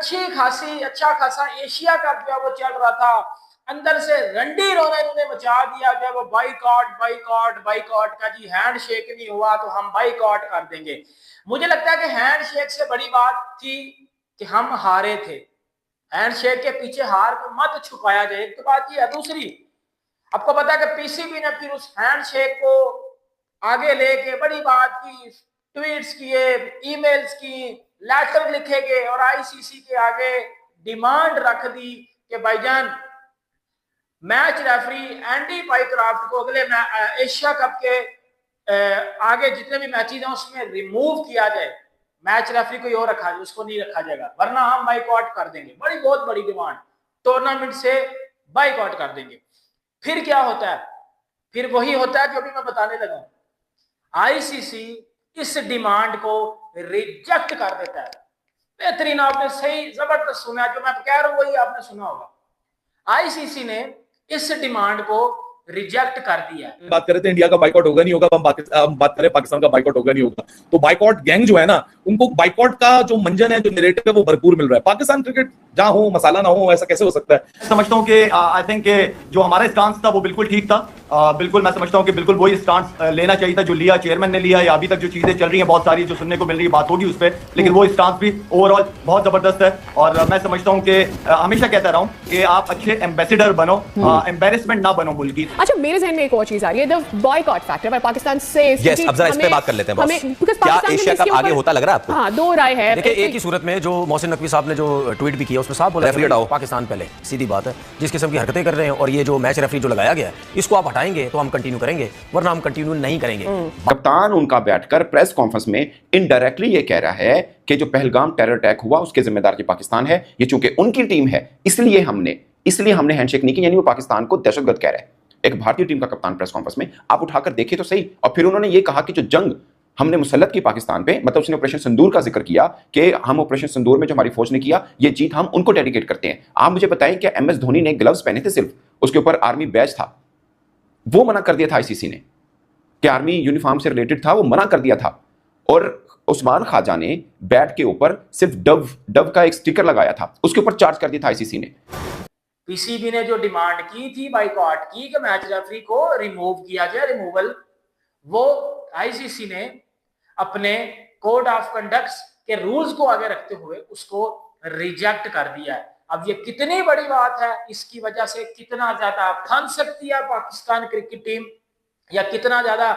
अच्छा खासा Asia cup जो है वो चल रहा था, अंदर से रंडी रोना इन्होंने मचा दिया जो है वो बाइकआउट का जी, हैंडशेक नहीं हुआ तो हम बाइकआउट कर देंगे। मुझे लगता है कि हैंडशेक से बड़ी बात थी कि हम हारे थे। हैंडशेक के पीछे हार को मत छुपाया जाए, एक तो बात ये है। दूसरी, आपको पता है कि पीसीबी ने फिर उस हैंडशेक को आगे लेके बड़ी बात की, ट्वीट्स किए, ईमेल्स की, लेटर लिखे गए और आईसीसी के आगे डिमांड रख दी कि भाईजान मैच रेफरी एंडी पाइक्राफ्ट को अगले एशिया कप के आगे जितने भी मैचेस हैं उसमें रिमूव किया जाए, मैच रेफरी कोई और रखा जाए, उसको नहीं रखा जाएगा, वरना हम बाइकआउट कर देंगे। बहुत बड़ी डिमांड, टूर्नामेंट से बाइकआउट कर देंगे। फिर क्या होता है? फिर वही होता है जो अभी मैं बताने लगा। आईसीसी इस डिमांड को रिजेक्ट कर देता है। बेहतरीन, आपने सही जबरदस्त सुना, जो मैं कह रहा हूं वही आपने सुना होगा। आईसीसी ने इस डिमांड को रिजेक्ट कर दिया। बात कर रहे थे इंडिया का बाइकआउट होगा नहीं होगा, हम बात करें पाकिस्तान का बाइकआउट होगा नहीं होगा। तो बाइकआउट गैंग जो है ना, उनको बाइकआउट का जो मंजन है, जो नैरेटिव है, वो भरपूर मिल रहा है। पाकिस्तान क्रिकेट जहां हो मसाला ना हो, ऐसा कैसे हो सकता है? समझता हूं कि आई थिंक जो हमारा स्टांस था वो बिल्कुल ठीक था। बिल्कुल मैं समझता हूं कि बिल्कुल वही स्टांस लेना चाहिए था जो लिया चेयरमैन ने लिया, या अभी तक जो चीजें चल रही हैं बहुत सारी जो सुनने को मिल रही है, बात होगी उस पर, लेकिन वो स्टांस भी ओवरऑल बहुत जबरदस्त है। और मैं समझता हूं कि हमेशा कहता रहा हूं कि आप अच्छे एम्बेसडर बनो, एम्बेरसमेंट ना बनो मुल्क की। अच्छा, मेरे जहन में एक और चीज आ रही है, द बॉयकॉट फैक्टर। पाकिस्तान से यस, अब जरा इस पे बात कर लेते हैं बॉस। क्या एशिया कप आगे होता लग रहा है आपको? हाँ, दो राय है। देखिए, एक ही सूरत में जो मोहसिन नकवी साहब ने जो ट्वीट भी किया उसमें साफ बोला रेफरी हटाओ पाकिस्तान पहले, सीधी बात है। जिस किस्म की हरकतें कर रहे हैं और ये जो मैच रेफरी जो लगाया गया है, इसको आप हटाएंगे तो हम कंटिन्यू करेंगे, वरना हम कंटिन्यू नहीं करेंगे। कप्तान उनका बैठकर प्रेस कॉन्फ्रेंस में इनडायरेक्टली ये कह रहा है कि जो पहलगाम टेरर अटैक हुआ उसके जिम्मेदार की पाकिस्तान है, ये चूंकि उनकी टीम है इसलिए हमने हैंडशेक नहीं की, यानी वो पाकिस्तान को दहशतगर्द कह रहा है। एक भारतीय टीम का कप्तान प्रेस कॉन्फ्रेंस में, आप उठाकर देखिए तो सही। और फिर उन्होंने ये कहा कि जो जंग हमने मुसल्लत की पाकिस्तान पे, मतलब उसने ऑपरेशन सिंदूर का जिक्र किया कि हम ऑपरेशन सिंदूर में जो हमारी फौज ने किया, ये जीत हम उनको डेडिकेट करते हैं। आप मुझे बताएं कि एमएस धोनी ने ग्लव्स पहने थे, सिर्फ उसके ऊपर आर्मी बैज था, वो मना कर दिया था आईसीसी ने कि आर्मी यूनिफॉर्म से रिलेटेड था, वो मना कर दिया था। और उस्मान ख्वाजा ने बैट के ऊपर सिर्फ डव का एक स्टिकर लगाया था, उसके ऊपर चार्ज कर दिया था आईसीसी ने। पीसीबी ने जो डिमांड की थी बाइकआउट की कि मैच रेफरी को रिमूव किया जाए, रिमूवल, वो आईसीसी ने अपने कोड ऑफ कंडक्ट के रूल्स को आगे रखते हुए उसको रिजेक्ट कर दिया है। अब ये कितनी बड़ी बात है, इसकी वजह से कितना ज्यादा फंस सकती है पाकिस्तान क्रिकेट टीम, या कितना ज्यादा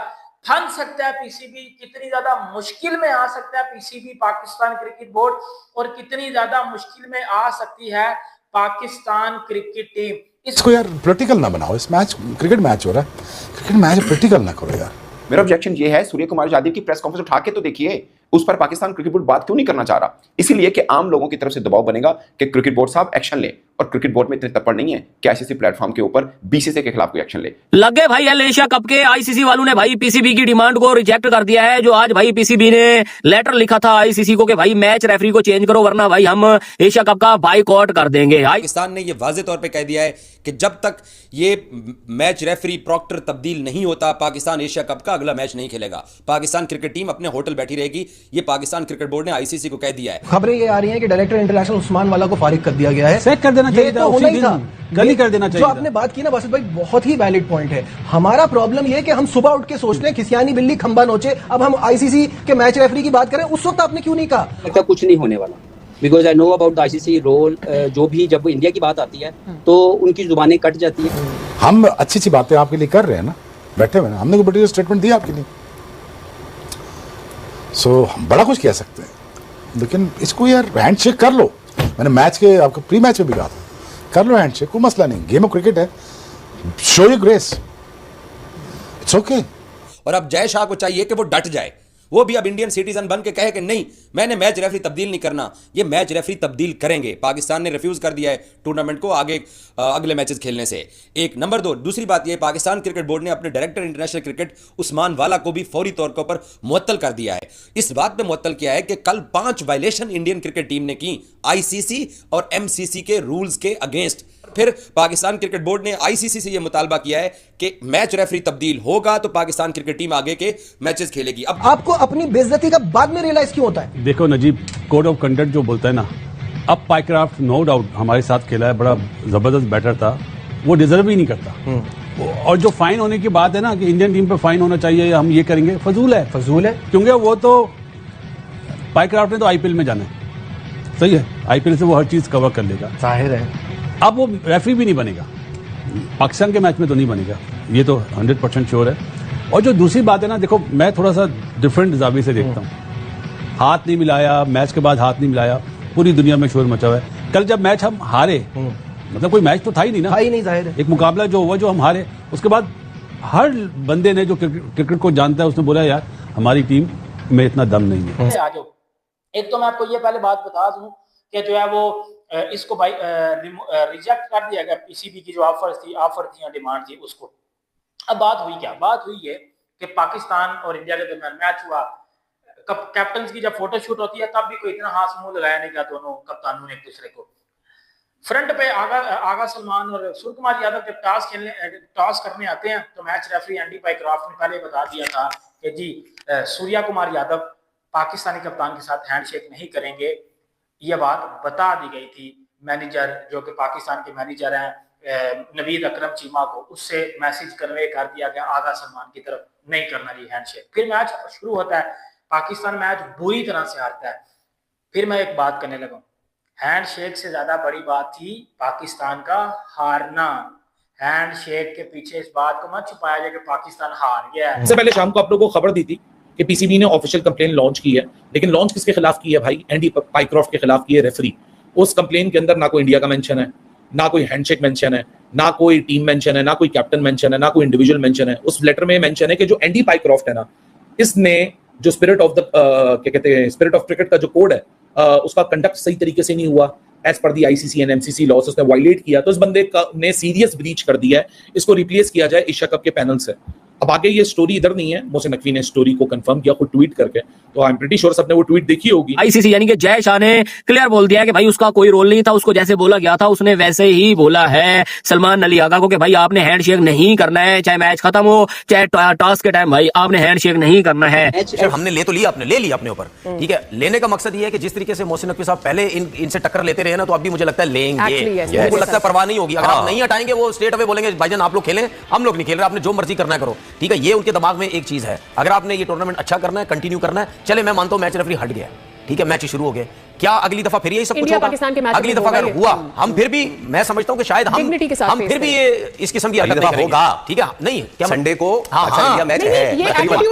फंस सकता है पीसीबी, कितनी ज्यादा मुश्किल में आ सकता है पीसीबी पाकिस्तान क्रिकेट बोर्ड, और कितनी ज्यादा मुश्किल में आ सकती है पाकिस्तान क्रिकेट टीम। इसको यार प्रैक्टिकल ना बनाओ, इस मैच क्रिकेट मैच हो रहा है, क्रिकेट मैच प्रैक्टिकल ना करो यार। मेरा ऑब्जेक्शन ये है, सूर्य कुमार यादव की प्रेस कॉन्फ्रेंस उठा के तो देखिए, उस पर पाकिस्तान क्रिकेट बोर्ड बात क्यों नहीं करना चाह रहा? इसीलिए कि आम लोगों की तरफ से दबाव बनेगा कि क्रिकेट बोर्ड साहब एक्शन ले, और क्रिकेट बोर्ड में इतने तत्पर नहीं है कि आईसीसी प्लेटफॉर्म के ऊपर बीसीसीआई के खिलाफ कोई एक्शन ले। लगे भाई एशिया कप के आईसीसी वालों ने भाई पीसीबी की डिमांड को रिजेक्ट कर दिया है। जो आज भाई पीसीबी ने लेटर लिखा था आईसीसी को कि भाई मैच रेफरी को चेंज करो, वरना भाई हम एशिया कप का बाइकआउट कर देंगे। पाकिस्तान ने यह वाज़ेह तौर पे कह दिया है कि जब तक ये मैच रेफरी प्रॉक्टर तब्दील नहीं होता, पाकिस्तान एशिया कप का अगला मैच नहीं खेलेगा। पाकिस्तान क्रिकेट टीम अपने होटल बैठी रहेगी, ये पाकिस्तान क्रिकेट बोर्ड ने आईसीसी को कह दिया है। खबरें ये आ रही हैं कि डायरेक्टर इंटरनेशनल उस्मान वाला को फारिग कर दिया गया है। सेट कर देना चाहिए था, उसी दिन कल ही कर देना चाहिए। जो आपने बात की ना बासित भाई, बहुत ही वैलिड पॉइंट है। हमारा प्रॉब्लम ये कि हम सुबह उठ के सोचते हैं खिसियानी बिल्ली खंबा नोचे, अब हम आईसीसी के मैच रेफरी की बात करें, उस वक्त आपने क्यों नहीं कहा? लगता कुछ नहीं होने वाला, because I know about the ICC role. जो भी जब इंडिया की बात आती है तो उनकी जुबानें कट जाती है। हम अच्छी अच्छी बातें आपके लिए कर रहे हैं ना, बैठे हुए ना, हमने कोई पर्टिकुलर स्टेटमेंट दिया आपके लिए, सो हम बड़ा कुछ कह सकते हैं, लेकिन इसको यार हैंडशेक कर लो। मैंने मैच के आपको प्री मैच में भी कहा था, कर लो हैंडशेक, कोई मसला नहीं, गेम ऑफ क्रिकेट है, show your grace, it's okay. और अब जय शाह को चाहिए कि वो डट जाए, वो भी अब इंडियन सिटीजन बन के कहे कि नहीं, मैंने मैच रेफरी तब्दील नहीं करना, ये मैच रेफरी तब्दील करेंगे। पाकिस्तान ने रिफ्यूज कर दिया है टूर्नामेंट को आगे अगले मैचेस खेलने से। एक नंबर दो, दूसरी बात ये, पाकिस्तान क्रिकेट बोर्ड ने अपने डायरेक्टर इंटरनेशनल क्रिकेट उस्मान वाला को भी फौरी तौर पर मुअत्तल कर दिया है। इस बात पे मुअत्तल किया है कि कल 5 वायलेशन इंडियन क्रिकेट टीम ने की आईसीसी और एमसीसी के रूल्स के अगेंस्ट। फिर पाकिस्तान क्रिकेट बोर्ड ने आईसीसी से यह मुतालबा किया है कि मैच रेफरी तब्दील होगा तो पाकिस्तान क्रिकेट टीम आगे के मैचेस खेलेगी। अब आपको अपनी बेइज्जती का बाद में रियलाइज क्यों होता है? देखो नजीब, कोड ऑफ कंडक्ट जो बोलता है ना, अब पाइक्राफ्ट नो डाउट हमारे साथ खेला है, बड़ा जबरदस्त बैटर था, वो डिजर्व ही नहीं करता। और जो फाइन होने की बात है ना कि इंडियन टीम पे फाइन होना चाहिए, हम ये करेंगे, फजूल है क्योंकि वो तो पाइक्राफ्ट ने तो आईपीएल में जाना है, सही है, आईपीएल से वो हर चीज कवर कर लेगा, जाहिर है। अब वो रेफरी भी नहीं बनेगा, पाकिस्तान के मैच में तो नहीं बनेगा, ये तो 100% श्योर है। और जो दूसरी बात है ना, देखो मैं थोड़ा सा डिफरेंट जावी से देखता हूँ। हाथ नहीं मिलाया, मैच के बाद हाथ नहीं मिलाया, पूरी दुनिया में शोर मचा हुआ है। कल जब मैच हम हारे, मतलब कोई मैच तो था ही नहीं ना, था ही नहीं, जाहिर है। एक मुकाबला जो हुआ जो हम हारे, उसके बाद हर बंदे ने जो क्रिकेट को जानता है उसने बोला यार हमारी टीम में इतना दम नहीं है। आ जाओ, एक तो मैं आपको ये पहले बात बता दूं कि जो है वो इसको भाई रिजेक्ट कर दिया गया, पीसीबी की जो ऑफर थी डिमांड थी उसको। अब बात हुई क्या, बात हुई है कि पाकिस्तान और इंडिया के दरमियान मैच हुआ, कैप्टन की जब फोटो शूट होती है तब भी कोई इतना हाथ मुंह लगाया नहीं गया दोनों कप्तानों ने एक दूसरे को। फ्रंट पे आगा सलमान और सूर्य कुमार यादव जब टॉस करने आते हैं तो मैच रेफरी एंडी पाइक्राफ्ट ने पहले बता दिया था कि जी सूर्या कुमार यादव पाकिस्तानी कप्तान के साथ हैंडशेक नहीं करेंगे। यह बात बता दी गई थी मैनेजर, जो कि पाकिस्तान के मैनेजर हैं नवीद अकरम चीमा को, उससे मैसेज कन्वे कर दिया गया आगा सलमान की तरफ, नहीं करना जी हैंडशेक। फिर मैच शुरू होता है, पाकिस्तान मैच बुरी तरह से हारता है। फिर मैं एक बात करने लगा, हैंडशेक से ज्यादा बड़ी बात थी पाकिस्तान का हारना। हैंडशेक के पीछे इस बात को मत छुपाया जाए कि पाकिस्तान हार गया है। इससे पहले शाम को आप लोगों को खबर दी थी कि पीसीबी ने ऑफिशियल कंप्लेन लॉन्च की है, लेकिन लॉन्च किसके खिलाफ की है भाई? एंडी पाइक्राफ्ट के खिलाफ की है, रेफरी। उस कंप्लेन के अंदर ना कोई इंडिया का मेंशन है, ना कोई हैंडशेक मेंशन है, ना कोई टीम मेंशन है, ना कोई कैप्टन मेंशन है, ना कोई इंडिविजुअल मेंशन है। उस लेटर में मेंशन है कि जो एंडी पाइक्राफ्ट है ना, इसने जो स्पिरिट ऑफ द क्या कहते हैं, स्पिरिट ऑफ क्रिकेट का जो कोड है, उसका कंडक्ट सही तरीके से नहीं हुआ as per the ICC and MCC laws, उसने वायलेट किया, तो इस बंदे ने सीरियस ब्रीच कर दिया है, इसको रिप्लेस किया जाए एशिया कप के पैनल से। अब आगे ये स्टोरी इधर नहीं है, मोहसिन नकवी ने स्टोरी को कंफर्म किया खुद ट्वीट करके, तो आई एम प्रीटी श्योर सबने वो ट्वीट देखी होगी। आईसीसी यानी कि जय शाह ने क्लियर बोल दिया कि भाई उसका कोई रोल नहीं था, उसको जैसे बोला गया था उसने वैसे ही बोला है सलमान अली आगा को कि भाई आपने हैंडशेक नहीं करना है, चाहे मैच खत्म हो चाहे टॉस के टाइम, भाई आपने हैंडशेक नहीं करना है। हमने ले तो लिया, आपने ले लिया अपने ऊपर, ठीक है। लेने का मकसद ये है कि जिस तरीके से मोहसिन नकवी साहब पहले इनसे टक्कर लेते रहे ना, तो अब भी मुझे लगता है लेंगे, उनको लगता है परवाह नहीं होगी। अगर आप नहीं हटाएंगे वो स्ट्रेट अवे बोलेंगे भाईजान आप लोग खेलें, हम लोग नहीं खेल रहे, आपने जो मर्जी करना करो, ठीक है। ये उनके दिमाग में एक चीज है, अगर आपने ये टूर्नामेंट अच्छा करना है, कंटिन्यू करना है, चले मैं मानता हूं मैच रेफरी हट गया, ठीक है, मैच शुरू हो गए, क्या अगली दफा फिर यही सब कुछ होगा? अगली दफा अगर हुआ, हम फिर भी, मैं समझता हूं कि शायद हम फिर भी ये इस किस्म की हरकत नहीं होगा, ठीक है। नहीं क्या संडे को अच्छा मैच है,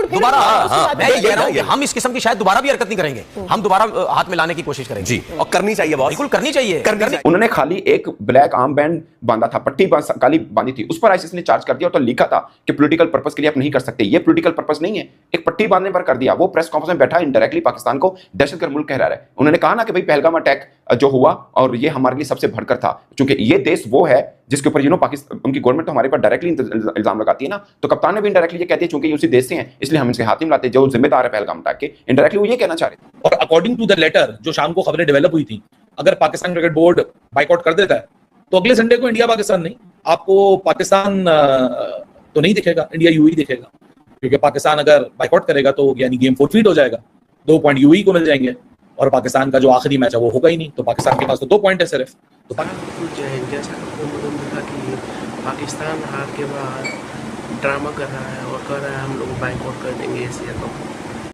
दोबारा मैं ये कह रहा हूं कि हम इस किस्म की शायद दोबारा भी हरकत नहीं करेंगे, हम दोबारा हाथ में लाने की कोशिश करेंगे जी, और करनी चाहिए बॉस, बिल्कुल करनी चाहिए। उन्होंने खाली एक ब्लैक आर्म बैंड बांधा था, पट्टी काली बांधी थी, उस पर आईसीसी ने चार्ज कर दिया और तो लिखा था कि पॉलिटिकल पर्पस के लिए आप नहीं कर सकते। ये पॉलिटिकल पर्पस नहीं है, एक पट्टी बांधने पर कर दिया। वो प्रेस कॉन्फ्रेंस में बैठा इनडायरेक्टली पाकिस्तान को दहशतगर्द मुल्क कह रहा है। उन्होंने कहा ना कि भाई पहलगाम अटैक जो हुआ और ये हमारे लिए सबसे बढ़कर था, क्योंकि ये देश वो है जिसके ऊपर पाकिस्तान, उनकी गवर्नमेंट तो हमारे पर डायरेक्टली इल्जाम लगाती है ना, तो कप्तान ने भी इनडायरेक्टली ये कहती है क्योंकि ये उसी देश से हैं इसलिए हम इनसे हाथ नहीं मिलाते, जो जिम्मेदार है पहलगाम अटैक के, इनडायरेक्टली वो ये कहना चाह रहे थे। और अकॉर्डिंग टू द लेटर जो शाम को खबरें डेवलप हुई थी, अगर पाकिस्तान क्रिकेट बोर्ड बाइकआउट कर देता है तो अगले संडे को इंडिया पाकिस्तान नहीं, आपको पाकिस्तान तो नहीं दिखेगा, इंडिया यूएई दिखेगा, क्योंकि पाकिस्तान अगर बाइकआउट करेगा तो यानी गेम फोरफीट हो जाएगा, 2 पॉइंट यूएई को मिल जाएंगे और पाकिस्तान का जो आखिरी मैच है वो होगा ही नहीं, तो पाकिस्तान के पास तो 2 पॉइंट है सिर्फ। तो जैसा कि पाकिस्तान हार के बाद ड्रामा कर रहा है और कह रहा है हम लोग बाइकआउट कर देंगे एशिया कप।